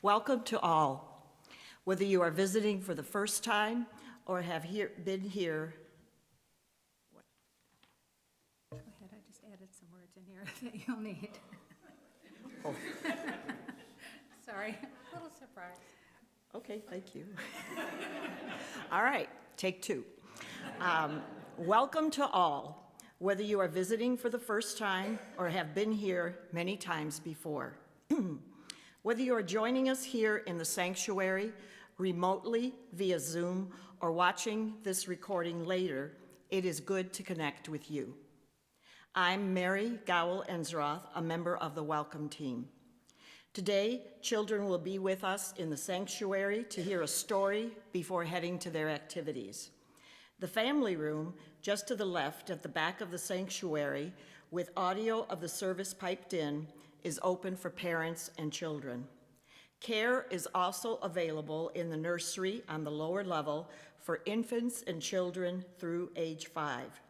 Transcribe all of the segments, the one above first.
Welcome to all. Whether you are visiting for the first time or have been here. Go ahead, I just added some words in here that you'll need. Oh. Sorry, a little surprise. Okay, thank you. All right, take two. Welcome to all, whether you are visiting for the first time or have been here many times before. Whether you are joining us here in the sanctuary, remotely via Zoom, or watching this recording later, it is good to connect with you. I'm Mary Gowell-Ensroth, a member of the Welcome Team. Today, children will be with us in the sanctuary to hear a story before heading to their activities. The family room, just to the left at the back of the sanctuary, with audio of the service piped in, is open for parents and children. Care is also available in the nursery on the lower level for infants and children through age 5.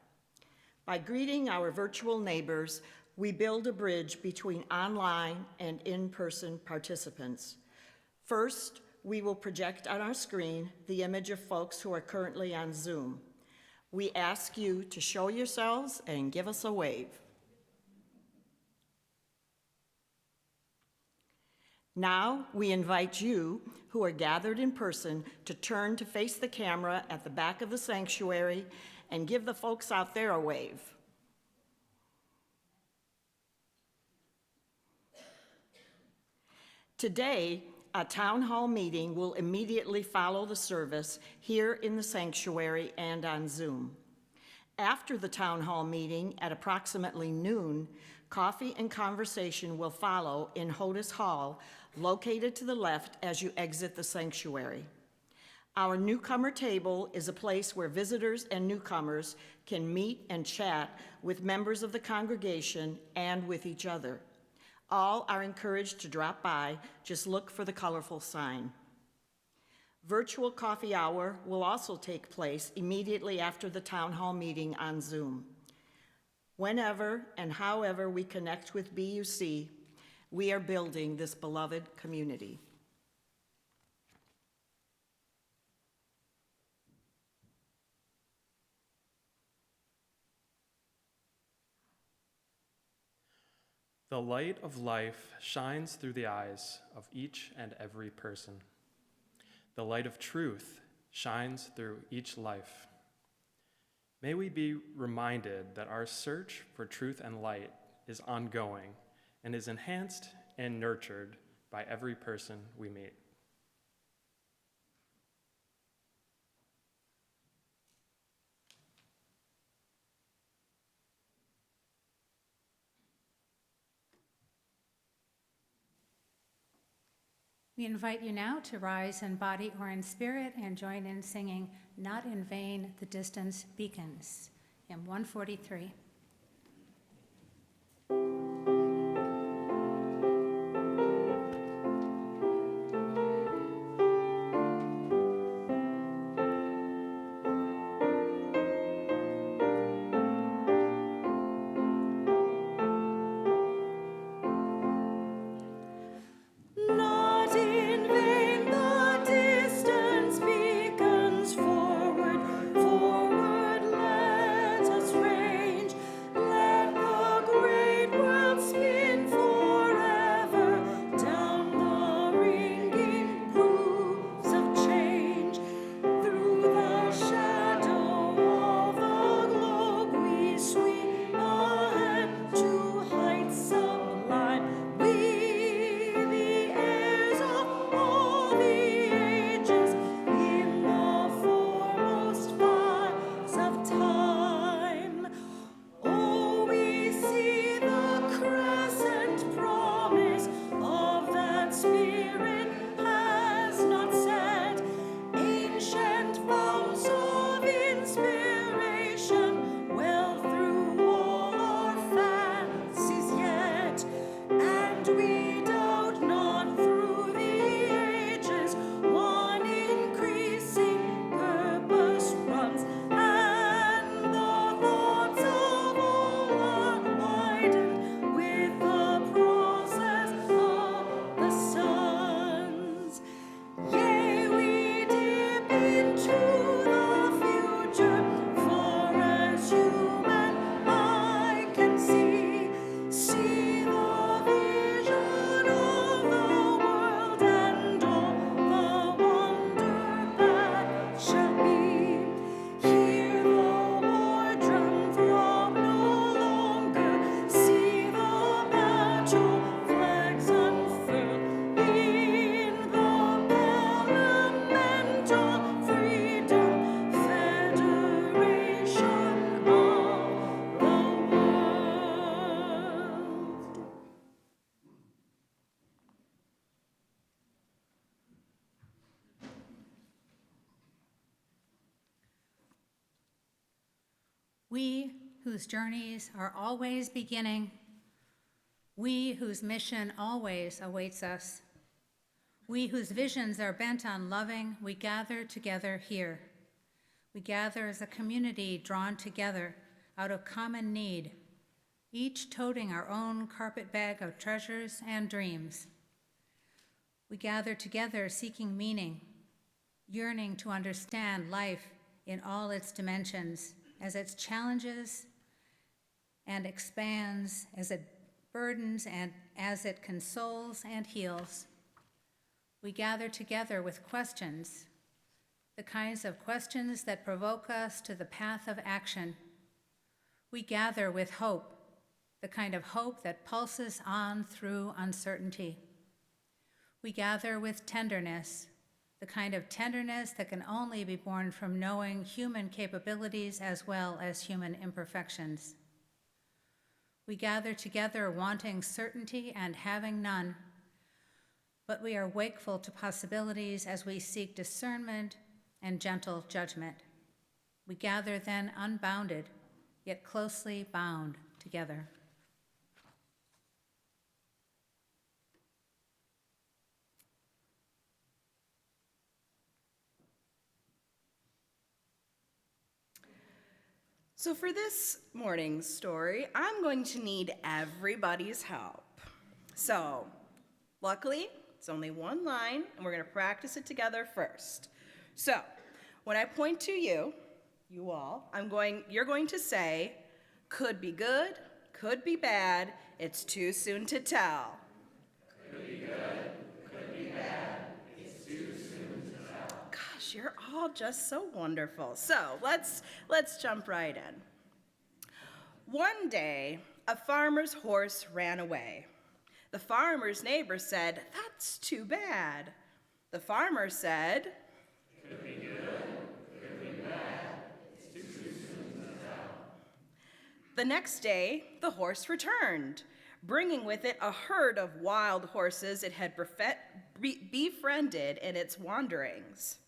By greeting our virtual neighbors, we build a bridge between online and in-person participants. First, we will project on our screen the image of folks who are currently on Zoom. We ask you to show yourselves and give us a wave. Now, we invite you, who are gathered in person, to turn to face the camera at the back of the sanctuary and give the folks out there a wave. Today, a town hall meeting will immediately follow the service here in the sanctuary and on Zoom. After the town hall meeting at approximately noon, coffee and conversation will follow in Hodis Hall, located to the left as you exit the sanctuary. Our newcomer table is a place where visitors and newcomers can meet and chat with members of the congregation and with each other. All are encouraged to drop by, just look for the colorful sign. Virtual coffee hour will also take place immediately after the town hall meeting on Zoom. Whenever and however we connect with BUC, we are building this beloved community. The light of life shines through the eyes of each and every person. The light of truth shines through each life. May we be reminded that our search for truth and light is ongoing and is enhanced and nurtured by every person we meet. We invite you now to rise in body or in spirit and join in singing Not in Vain the Distance Beacons, hymn 143. Forward, let us range. We whose journeys are always beginning, we whose mission always awaits us, we whose visions are bent on loving, we gather together here. We gather as a community drawn together out of common need, each toting our own carpet bag of treasures and dreams. We gather together seeking meaning, yearning to understand life in all its dimensions, as it challenges and expands, as it burdens and as it consoles and heals. We gather together with questions, the kinds of questions that provoke us to the path of action. We gather with hope, the kind of hope that pulses on through uncertainty. We gather with tenderness, the kind of tenderness that can only be born from knowing human capabilities as well as human imperfections. We gather together wanting certainty and having none, but we are wakeful to possibilities as we seek discernment and gentle judgment. We gather then unbounded, yet closely bound together. So for this morning's story, I'm going to need everybody's help. So, luckily, it's only one line, and we're going to practice it together first. So, when I point to you all, you're going to say, could be good, could be bad, it's too soon to tell. Could be good, could be bad, it's too soon to tell. Gosh, you're all just so wonderful. So, let's jump right in. One day, a farmer's horse ran away. The farmer's neighbor said, "That's too bad." The farmer said, "Could be good, could be bad, it's too soon to tell." The next day, the horse returned, bringing with it a herd of wild horses it had befriended in its wanderings.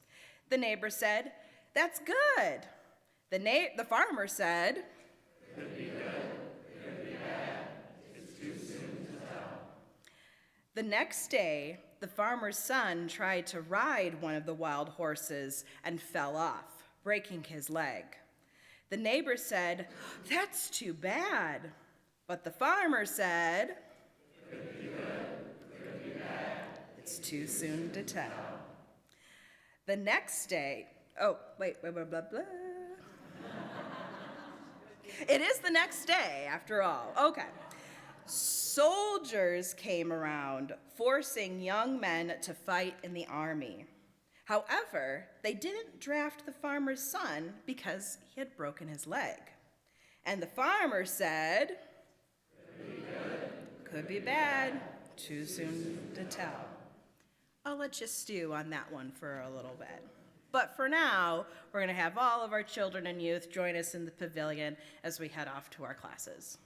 The neighbor said, "That's good." The farmer said, "Could be good, could be bad, it's too soon to tell." The next day, the farmer's son tried to ride one of the wild horses and fell off, breaking his leg. The neighbor said, "That's too bad." But the farmer said, "Could be good, could be bad, it's too soon to tell." The next day, It is the next day, after all. Okay. Soldiers came around, forcing young men to fight in the army. However, they didn't draft the farmer's son because he had broken his leg. And the farmer said, "Could be good, could be bad, too soon to tell." I'll let you stew on that one for a little bit. But for now, we're going to have all of our children and youth join us in the pavilion as we head off to our classes.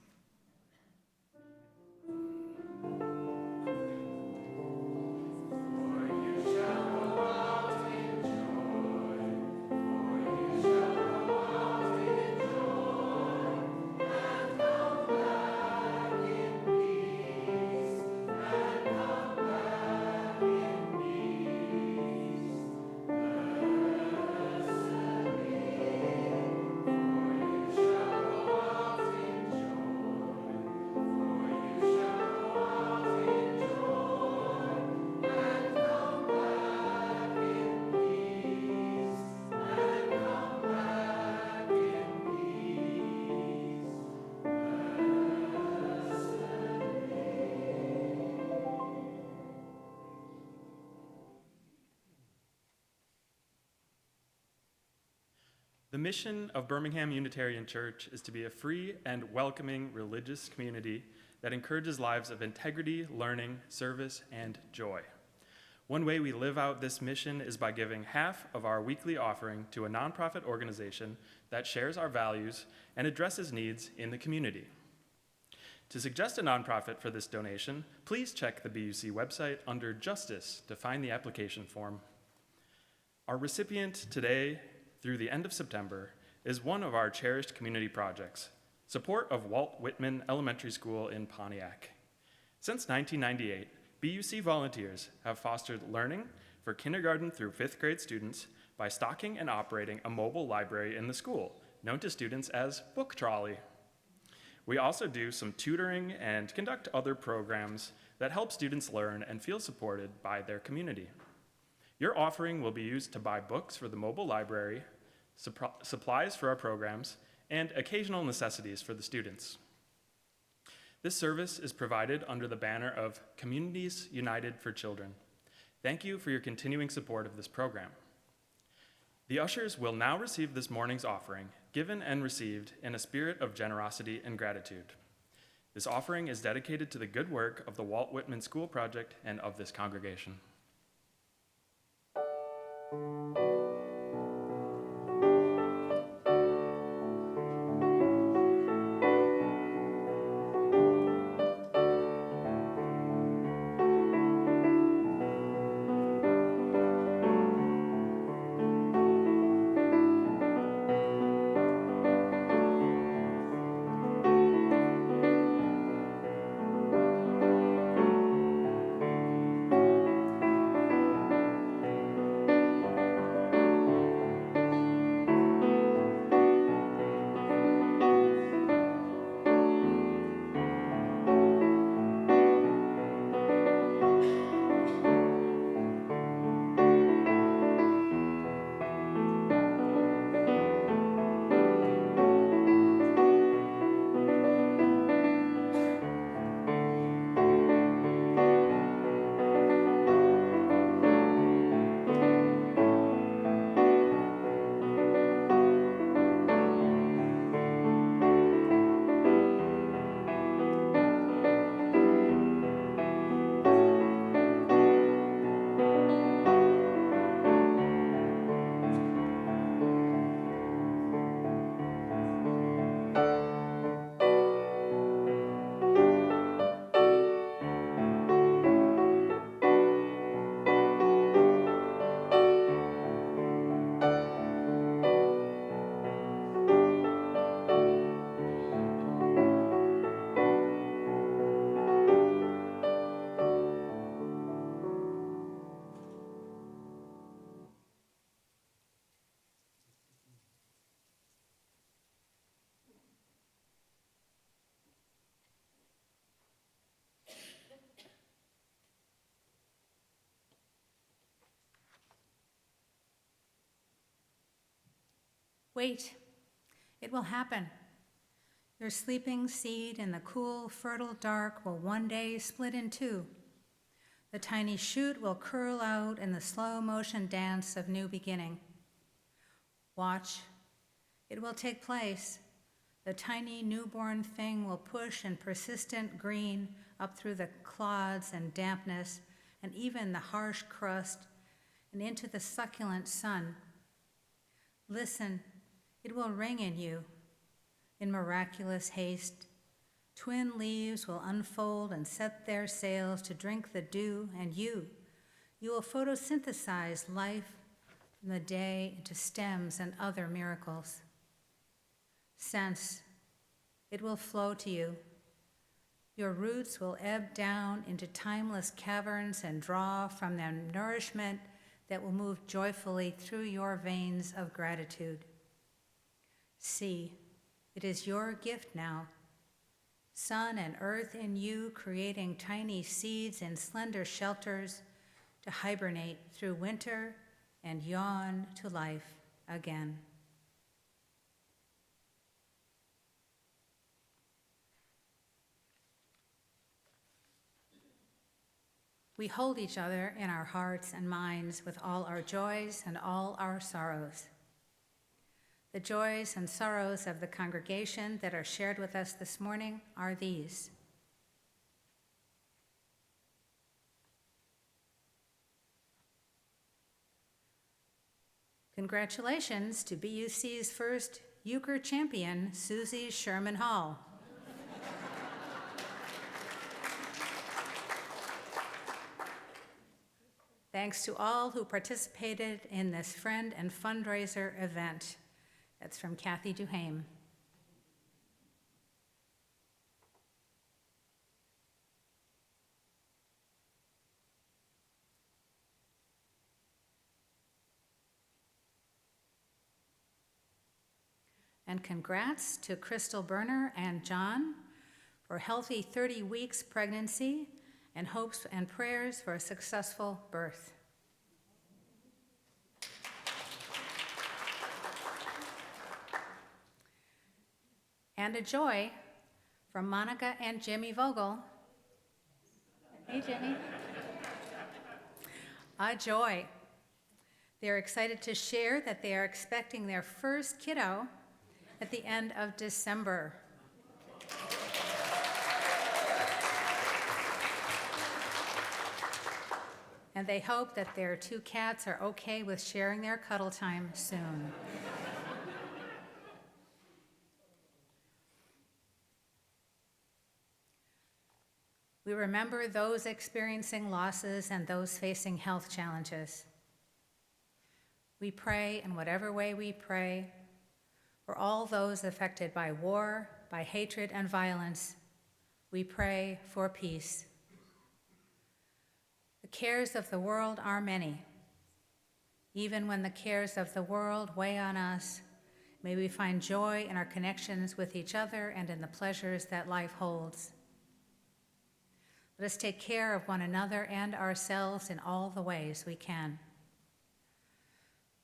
The mission of Birmingham Unitarian Church is to be a free and welcoming religious community that encourages lives of integrity, learning, service, and joy. One way we live out this mission is by giving half of our weekly offering to a nonprofit organization that shares our values and addresses needs in the community. To suggest a nonprofit for this donation, please check the BUC website under Justice to find the application form. Our recipient today through the end of September is one of our cherished community projects, support of Walt Whitman Elementary School in Pontiac. Since 1998, BUC volunteers have fostered learning for kindergarten through 5th grade students by stocking and operating a mobile library in the school, known to students as Book Trolley. We also do some tutoring and conduct other programs that help students learn and feel supported by their community. Your offering will be used to buy books for the mobile library, supplies for our programs, and occasional necessities for the students. This service is provided under the banner of Communities United for Children. Thank you for your continuing support of this program. The ushers will now receive this morning's offering, given and received in a spirit of generosity and gratitude. This offering is dedicated to the good work of the Walt Whitman School Project and of this congregation. Wait, it will happen. Your sleeping seed in the cool, fertile dark will one day split in two. The tiny shoot will curl out in the slow motion dance of new beginning. Watch, it will take place. The tiny newborn thing will push in persistent green up through the clods and dampness and even the harsh crust and into the succulent sun. Listen, it will ring in you. In miraculous haste, twin leaves will unfold and set their sails to drink the dew, and you will photosynthesize life from the day into stems and other miracles. Sense, it will flow to you. Your roots will ebb down into timeless caverns and draw from them nourishment that will move joyfully through your veins of gratitude. See, it is your gift now. Sun and earth in you creating tiny seeds in slender shelters to hibernate through winter and yawn to life again. We hold each other in our hearts and minds with all our joys and all our sorrows. The joys and sorrows of the congregation that are shared with us this morning are these. Congratulations to BUC's first euchre champion, Susie Sherman Hall. Thanks to all who participated in this friend and fundraiser event. That's from Kathy Duhame. And congrats to Crystal Berner and John for healthy 30 weeks pregnancy and hopes and prayers for a successful birth. And a joy from Monica and Jimmy Vogel. Hey, Jimmy. A joy. They're excited to share that they are expecting their first kiddo at the end of December. And they hope that their 2 cats are okay with sharing their cuddle time soon. We remember those experiencing losses and those facing health challenges. We pray in whatever way we pray for all those affected by war, by hatred and violence. We pray for peace. The cares of the world are many. Even when the cares of the world weigh on us, may we find joy in our connections with each other and in the pleasures that life holds. Let us take care of one another and ourselves in all the ways we can.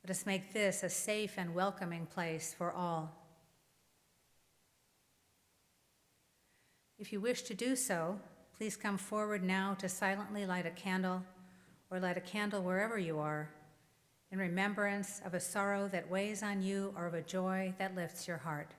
Let us make this a safe and welcoming place for all. If you wish to do so, please come forward now to silently light a candle, or light a candle wherever you are, in remembrance of a sorrow that weighs on you or of a joy that lifts your heart.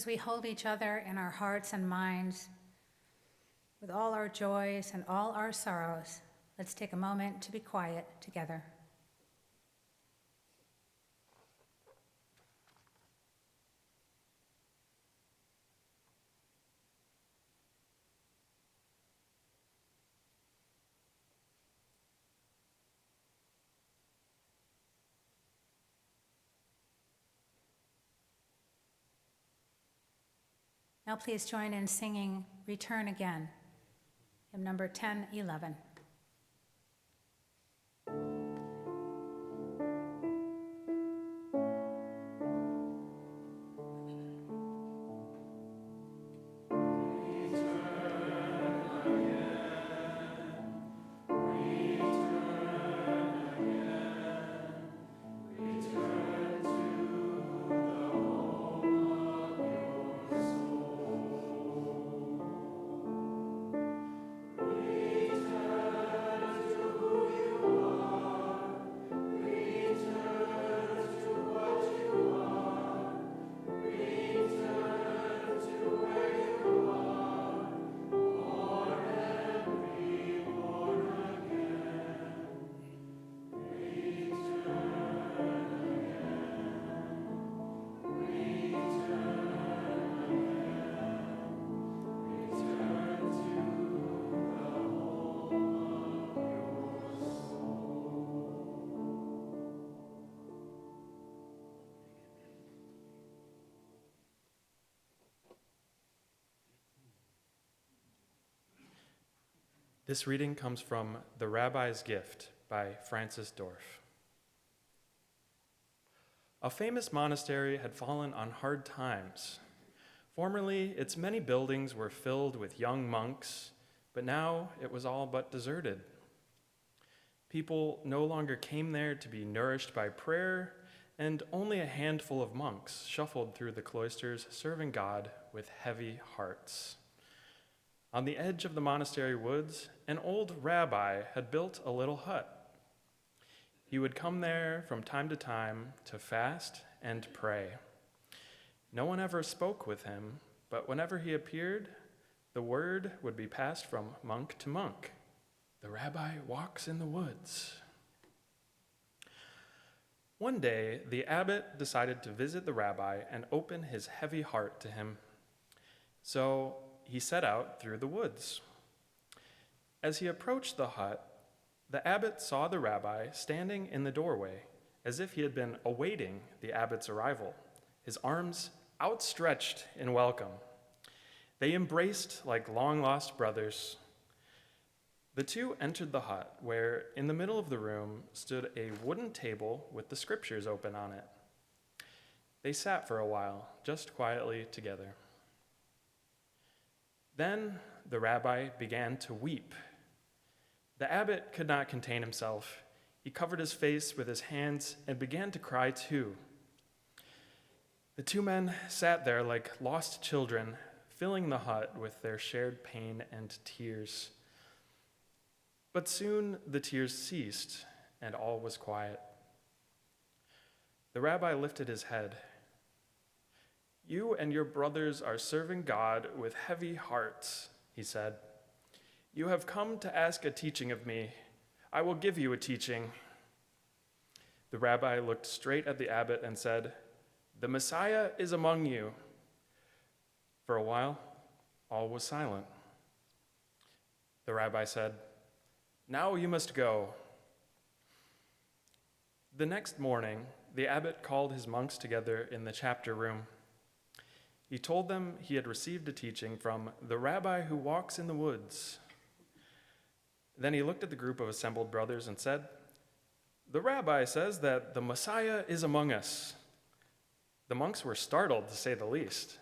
as we hold each other in our hearts and minds, with all our joys and all our sorrows, let's take a moment to be quiet together. Now please join in singing Return Again, hymn number 1011. This reading comes from The Rabbi's Gift by Francis Dorff. A famous monastery had fallen on hard times. Formerly, its many buildings were filled with young monks, but now it was all but deserted. People no longer came there to be nourished by prayer, and only a handful of monks shuffled through the cloisters, serving God with heavy hearts. On the edge of the monastery woods, an old rabbi had built a little hut. He would come there from time to fast and pray. No one ever spoke with him, but whenever he appeared, the word would be passed from monk to monk. The rabbi walks in the woods. One day, the abbot decided to visit the rabbi and open his heavy heart to him. So he set out through the woods. As he approached the hut, the abbot saw the rabbi standing in the doorway, as if he had been awaiting the abbot's arrival, his arms outstretched in welcome. They embraced like long-lost brothers. The two entered the hut, where in the middle of the room stood a wooden table with the scriptures open on it. They sat for a while, just quietly together. Then the rabbi began to weep. The abbot could not contain himself. He covered his face with his hands and began to cry too. The two men sat there like lost children, filling the hut with their shared pain and tears. But soon the tears ceased, and all was quiet. The rabbi lifted his head. "You and your brothers are serving God with heavy hearts," he said. "You have come to ask a teaching of me. I will give you a teaching." The rabbi looked straight at the abbot and said, "The Messiah is among you." For a while, all was silent. The rabbi said, "Now you must go." The next morning, the abbot called his monks together in the chapter room. He told them he had received a teaching from the rabbi who walks in the woods. Then he looked at the group of assembled brothers and said, "The rabbi says that the Messiah is among us." The monks were startled, to say the least.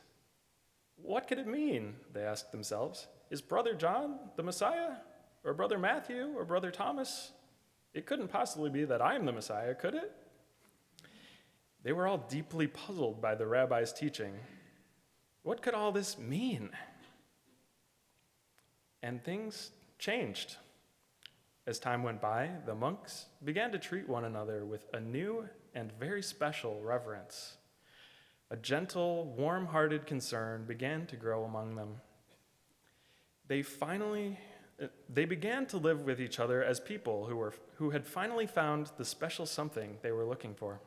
"What could it mean?" they asked themselves. "Is Brother John the Messiah? Or Brother Matthew? Or Brother Thomas? It couldn't possibly be that I'm the Messiah, could it?" They were all deeply puzzled by the rabbi's teaching. What could all this mean? And things changed. As time went by, the monks began to treat one another with a new and very special reverence. A gentle, warm-hearted concern began to grow among them. They began to live with each other as people who had finally found the special something they were looking for.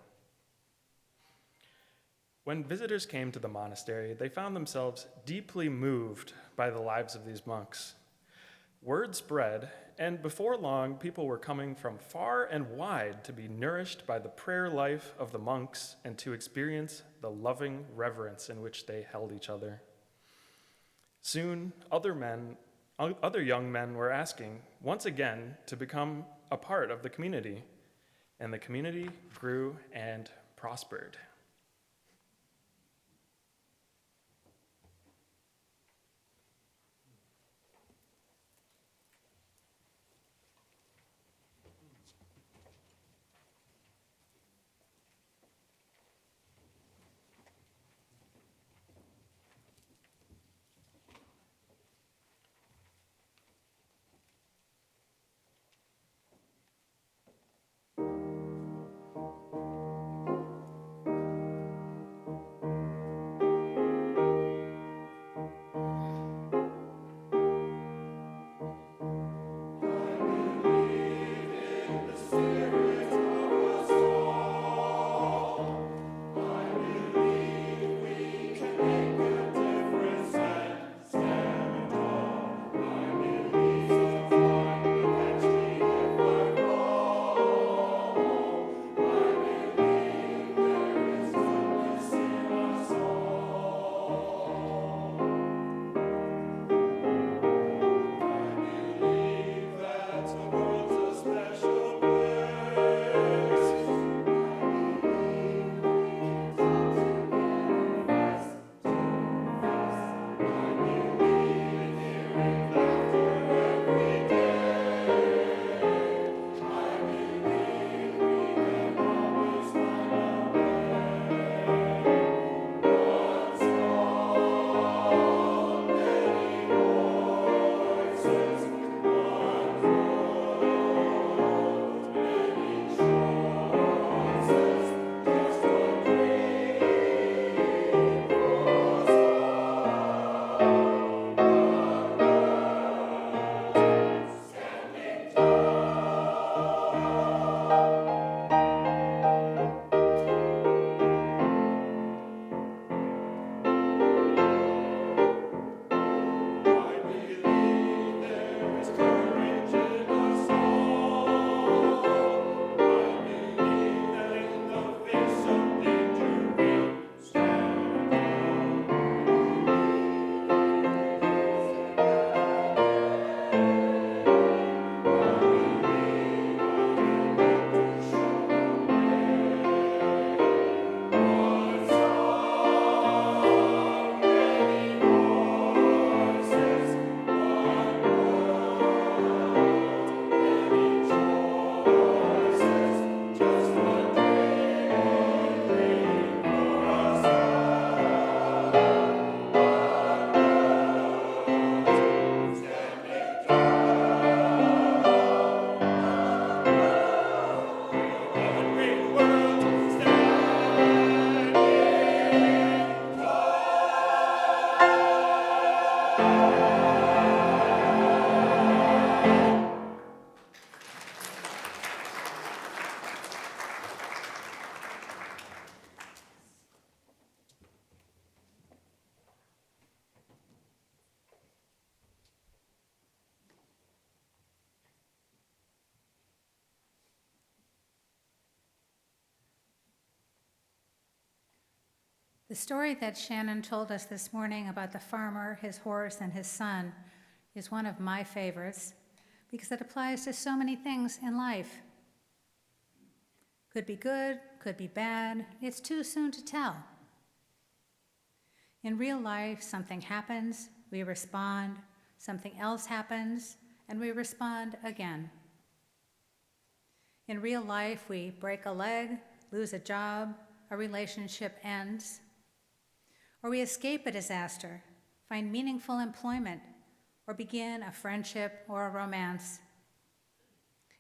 When visitors came to the monastery, they found themselves deeply moved by the lives of these monks. Word spread, and before long, people were coming from far and wide to be nourished by the prayer life of the monks and to experience the loving reverence in which they held each other. Soon, other young men were asking once again to become a part of the community, and the community grew and prospered. The story that Shannon told us this morning about the farmer, his horse, and his son is one of my favorites because it applies to so many things in life. Could be good, could be bad, it's too soon to tell. In real life, something happens, we respond, something else happens, and we respond again. In real life, we break a leg, lose a job, a relationship ends, or we escape a disaster, find meaningful employment, or begin a friendship or a romance.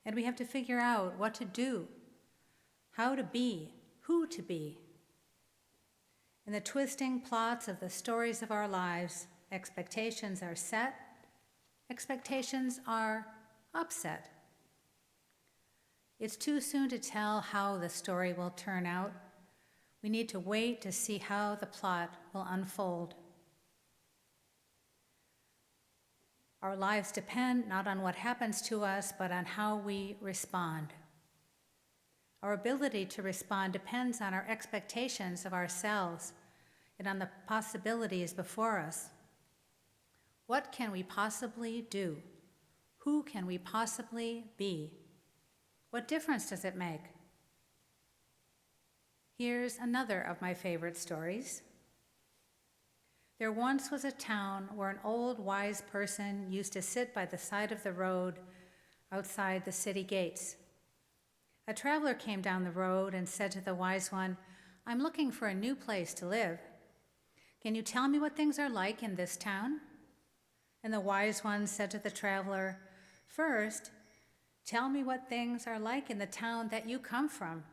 And we have to figure out what to do, how to be, who to be. In the twisting plots of the stories of our lives, expectations are set, expectations are upset. It's too soon to tell how the story will turn out. We need to wait to see how the plot will unfold. Our lives depend not on what happens to us, but on how we respond. Our ability to respond depends on our expectations of ourselves and on the possibilities before us. What can we possibly do? Who can we possibly be? What difference does it make? Here's another of my favorite stories. There once was a town where an old wise person used to sit by the side of the road outside the city gates. A traveler came down the road and said to the wise one, "I'm looking for a new place to live. Can you tell me what things are like in this town?" And the wise one said to the traveler, "First, tell me what things are like in the town that you come from."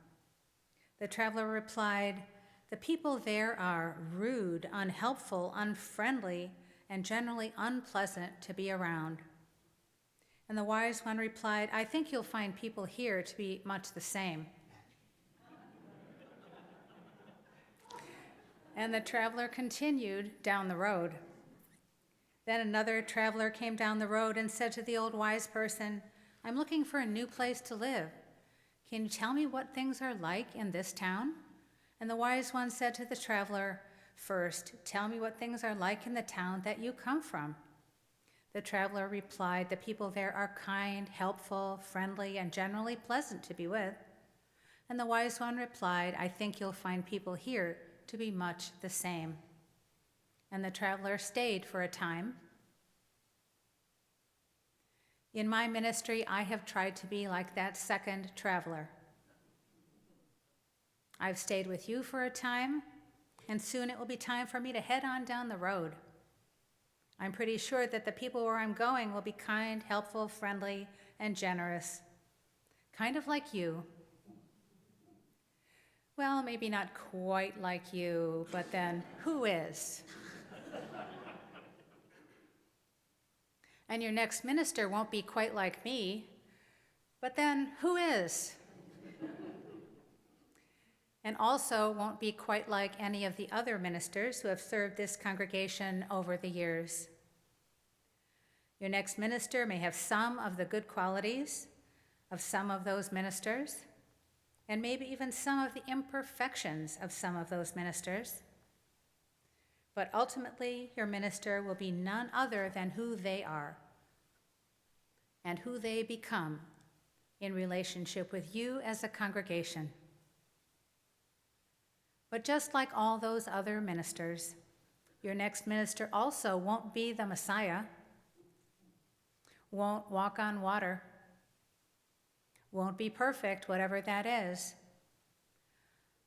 The traveler replied, "The people there are rude, unhelpful, unfriendly, and generally unpleasant to be around." And the wise one replied, "I think you'll find people here to be much the same." And the traveler continued down the road. Then another traveler came down the road and said to the old wise person, "I'm looking for a new place to live. Can you tell me what things are like in this town?" And the wise one said to the traveler, "First, tell me what things are like in the town that you come from." The traveler replied, "The people there are kind, helpful, friendly, and generally pleasant to be with." And the wise one replied, "I think you'll find people here to be much the same." And the traveler stayed for a time. In my ministry, I have tried to be like that second traveler. I've stayed with you for a time, and soon it will be time for me to head on down the road. I'm pretty sure that the people where I'm going will be kind, helpful, friendly, and generous. Kind of like you. Well, maybe not quite like you, but then who is? And your next minister won't be quite like me, but then who is? And also won't be quite like any of the other ministers who have served this congregation over the years. Your next minister may have some of the good qualities of some of those ministers, and maybe even some of the imperfections of some of those ministers. But ultimately, your minister will be none other than who they are and who they become in relationship with you as a congregation. But just like all those other ministers, your next minister also won't be the Messiah, won't walk on water, won't be perfect, whatever that is,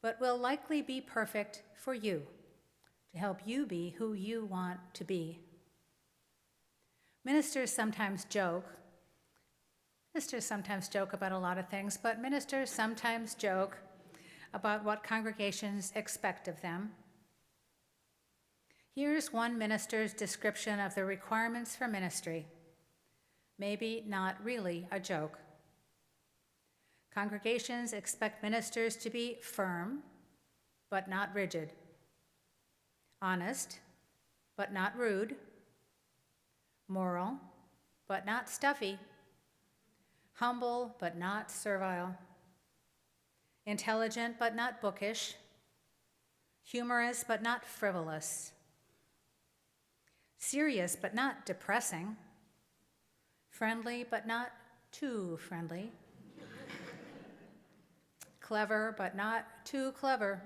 but will likely be perfect for you, to help you be who you want to be. Ministers sometimes joke about a lot of things, but ministers sometimes joke about what congregations expect of them. Here's one minister's description of the requirements for ministry. Maybe not really a joke. Congregations expect ministers to be firm, but not rigid. Honest, but not rude. Moral, but not stuffy. Humble, but not servile. Intelligent, but not bookish. Humorous, but not frivolous. Serious, but not depressing. Friendly, but not too friendly. Clever, but not too clever.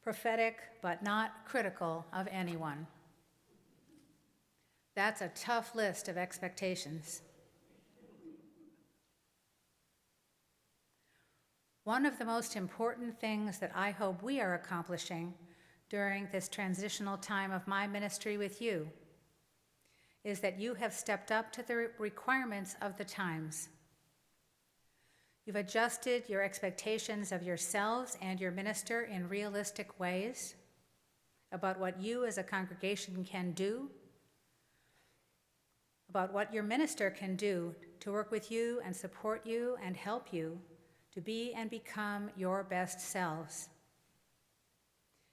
Prophetic, but not critical of anyone. That's a tough list of expectations. One of the most important things that I hope we are accomplishing during this transitional time of my ministry with you is that you have stepped up to the requirements of the times. You've adjusted your expectations of yourselves and your minister in realistic ways about what you as a congregation can do, about what your minister can do to work with you and support you and help you to be and become your best selves,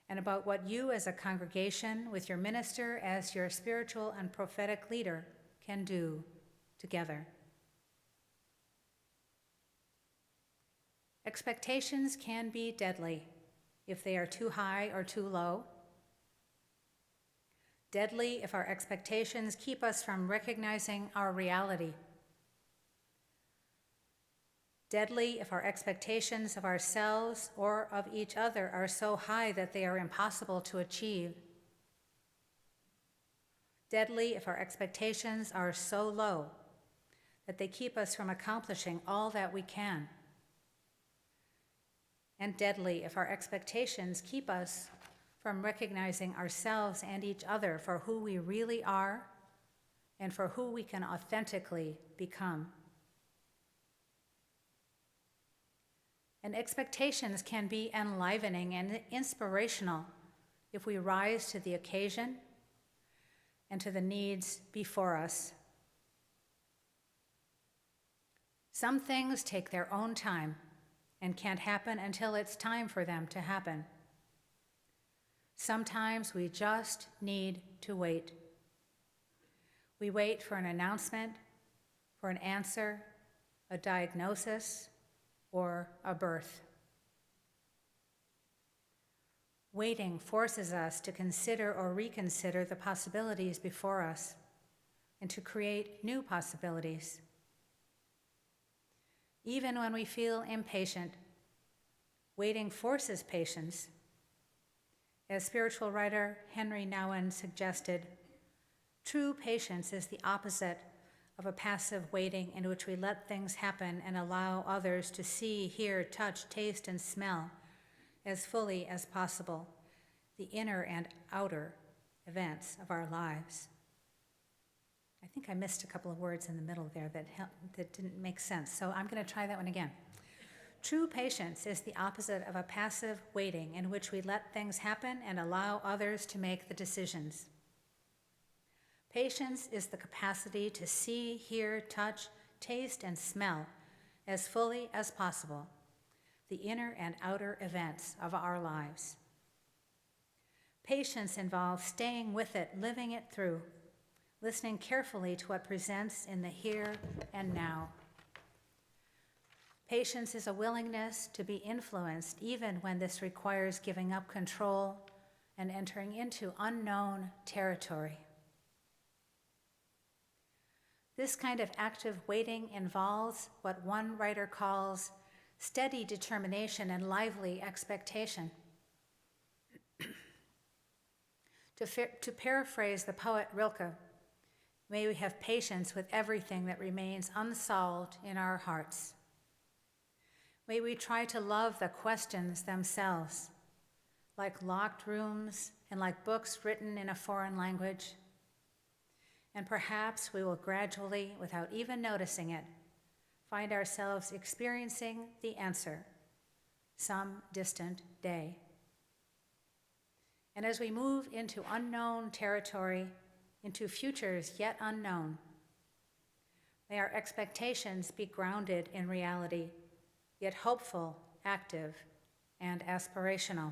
and about what you as a congregation with your minister as your spiritual and prophetic leader can do together. Expectations can be deadly if they are too high or too low. Deadly if our expectations keep us from recognizing our reality. Deadly if our expectations of ourselves or of each other are so high that they are impossible to achieve. Deadly if our expectations are so low that they keep us from accomplishing all that we can. And deadly if our expectations keep us from recognizing ourselves and each other for who we really are and for who we can authentically become. And expectations can be enlivening and inspirational if we rise to the occasion and to the needs before us. Some things take their own time and can't happen until it's time for them to happen. Sometimes we just need to wait. We wait for an announcement, for an answer, a diagnosis, or a birth. Waiting forces us to consider or reconsider the possibilities before us and to create new possibilities. Even when we feel impatient, waiting forces patience. As spiritual writer Henry Nouwen suggested, true patience is the opposite of a passive waiting in which we let things happen and allow others to see, hear, touch, taste, and smell as fully as possible the inner and outer events of our lives. I think I missed a couple of words in the middle there that didn't make sense, so I'm going to try that one again. True patience is the opposite of a passive waiting in which we let things happen and allow others to make the decisions. Patience is the capacity to see, hear, touch, taste, and smell as fully as possible the inner and outer events of our lives. Patience involves staying with it, living it through, listening carefully to what presents in the here and now. Patience is a willingness to be influenced even when this requires giving up control and entering into unknown territory. This kind of active waiting involves what one writer calls steady determination and lively expectation. To paraphrase the poet Rilke, may we have patience with everything that remains unsolved in our hearts. May we try to love the questions themselves, like locked rooms and like books written in a foreign language. And perhaps we will gradually, without even noticing it, find ourselves experiencing the answer some distant day. And as we move into unknown territory, into futures yet unknown, may our expectations be grounded in reality, yet hopeful, active, and aspirational.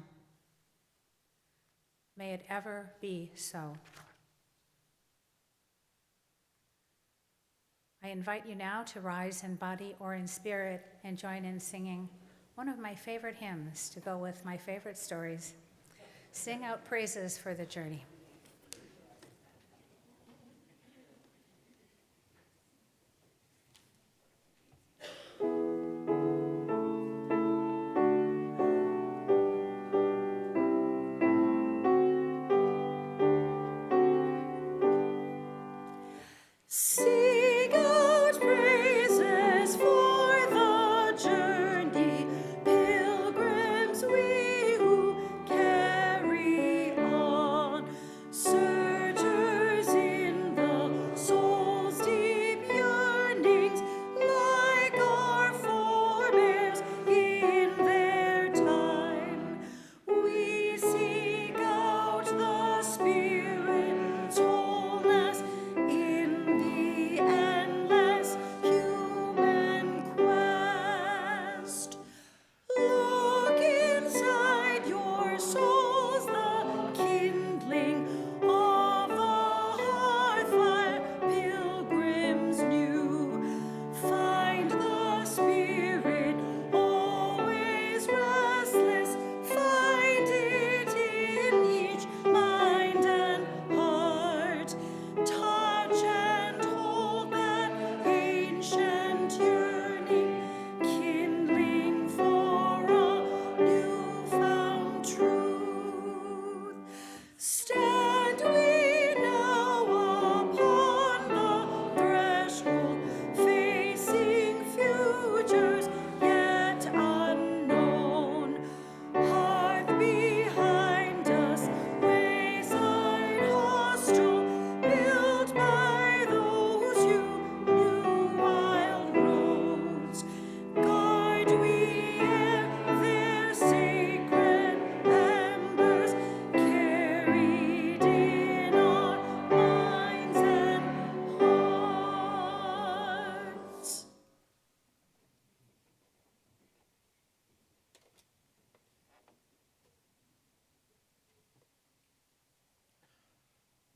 May it ever be so. I invite you now to rise in body or in spirit and join in singing one of my favorite hymns to go with my favorite stories. Sing out praises for the journey. Sing out praises for the journey, pilgrims we who carry on, searchers in the soul's deep yearnings, like our foremast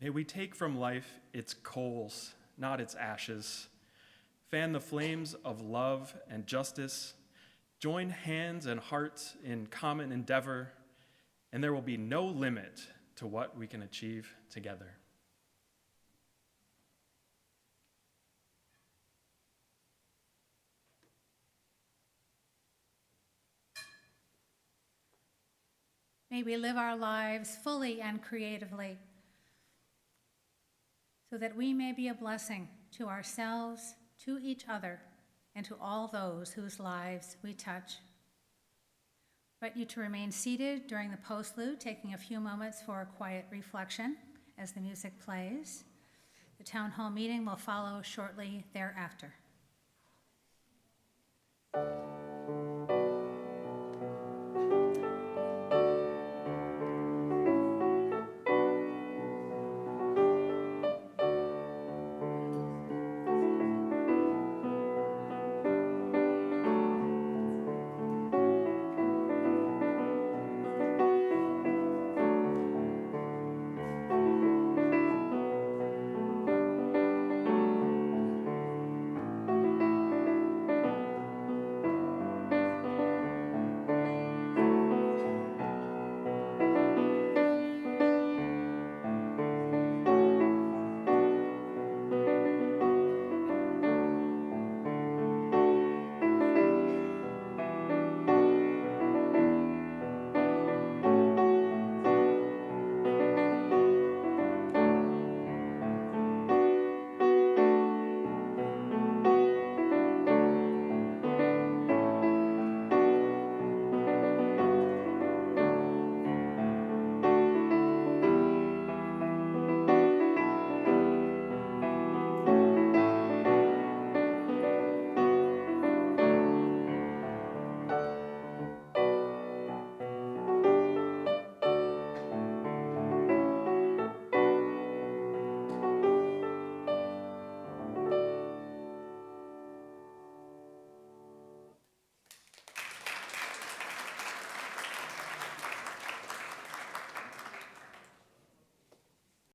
May we take from life its coals, not its ashes. Fan the flames of love and justice. Join hands and hearts in common endeavor, and there will be no limit to what we can achieve together. May we live our lives fully and creatively so that we may be a blessing to ourselves, to each other, and to all those whose lives we touch. I invite you to remain seated during the postlude, taking a few moments for a quiet reflection as the music plays. The town hall meeting will follow shortly thereafter.